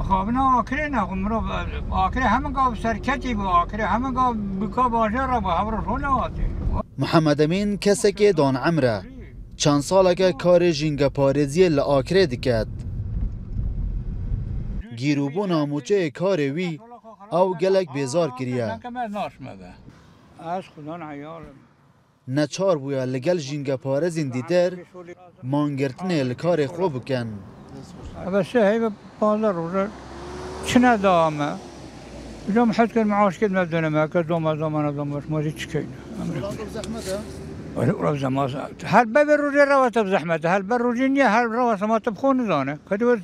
خب نه آکره نه مرو آکره همه گاو سرکتی با آکره همه گاو بکا باجر را با هم رو نواتی. محمد امین کسی که دان عمره چند ساله که کار جینگه پارێزیە لە ئاکرێ دکات. گیروبوون ناموچه کار وی او گلک بیزار کریه. نچار بویا لگل جینگه پارێزین دیتر مانگرتنه لکار خوب بکن. بس هی بازار رو چنه دامه جام حد کن معاش کد مبدونه ما کد دوم ماشي تشكين. ولا زمان هل ببروا روات بزحمته هل بروا جنيه هل روات ما تبخون زانه كده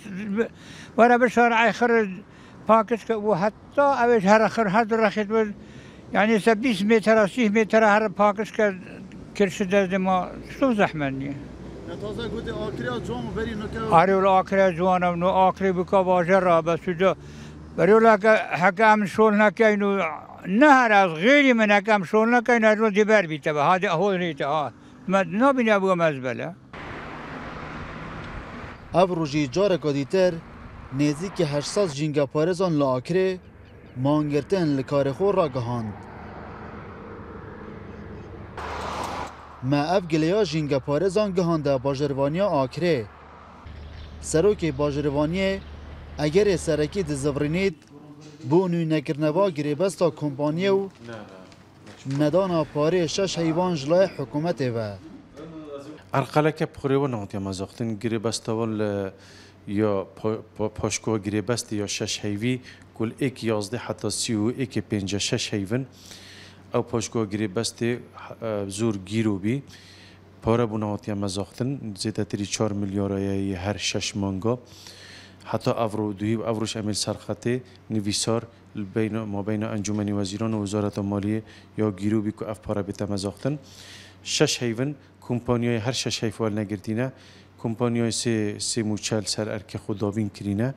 ولا بالشارع يخرج باكس وحتى أبيش هالآخر هذا رخيت يعني 70 متر 60 متر هر باكس كرشدة ما شو زحمني. تازه گوده آکریا جوان بری نکه. آره ولی آکریا جوانه نو آکری بکا باجر بس جو بری ولی حکم شول نکینو نه هر از غیری من حکم شول نکینو رو دیبر بیته به هذا هو ریته ها ما نبینی ابو مزبله. افروجی جاره کدیتر نزدیک 800 جینگه پارێزان لە ئاکرێ مانگرتن لە کارخۆ ڕاگەهاند. ما اف گلیا جینگه پارێزان گەهاندە باژەروانیا ئاکرێ. سەرۆکێ باژەروانیە ئەگەرێ سەرەکی دزەڤڕینیت بۆ نوێنەکردنەوە گرێبەستا کۆمپانیە و نەدانا پارێ 6 هەیوان ji لای حکوومەتê ve. ارقلک پخوریو نهاتیا مزاختن گریبستوال یا پاشکو گریبست یا 6 هیوی کل 11 حتی 31 56 هیون او پاشکو گریبست زور گیرو بی پاره بو نهاتیا مزاختن زیده تری 4 میلیارد هر 6 مانگا حتی افرو دوی افروش امیل سرخطه نویسار ما بین انجمن وزیران و وزارت مالیه یا گیرو بی که اف پاره بیت مزاختن 6 هیون کمپانیای هر 6 هیفوال نگردینه کمپانیای سه موچل سر ارک خداوین کرینه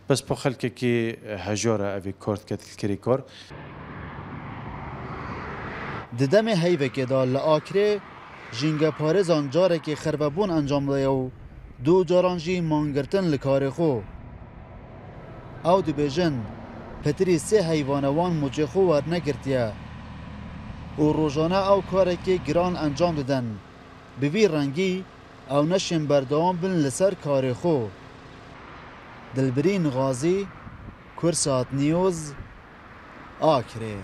بس با خلکه که هجاره اوی کارت کتل کری کار ددم هیوه که دال لآکره جینگه پارێزان جاره که خرببون انجام دایه و دو جارانجی مانگرتن لکار خو او دو بیجن پتری سه حیوانوان موچه خو ور نگرتیه و روزانه او کاره که گران انجام دادن به وی رنگی او نشین بردوام بن لسر کار خو. دلبرین غازی کرسات نیوز آکره.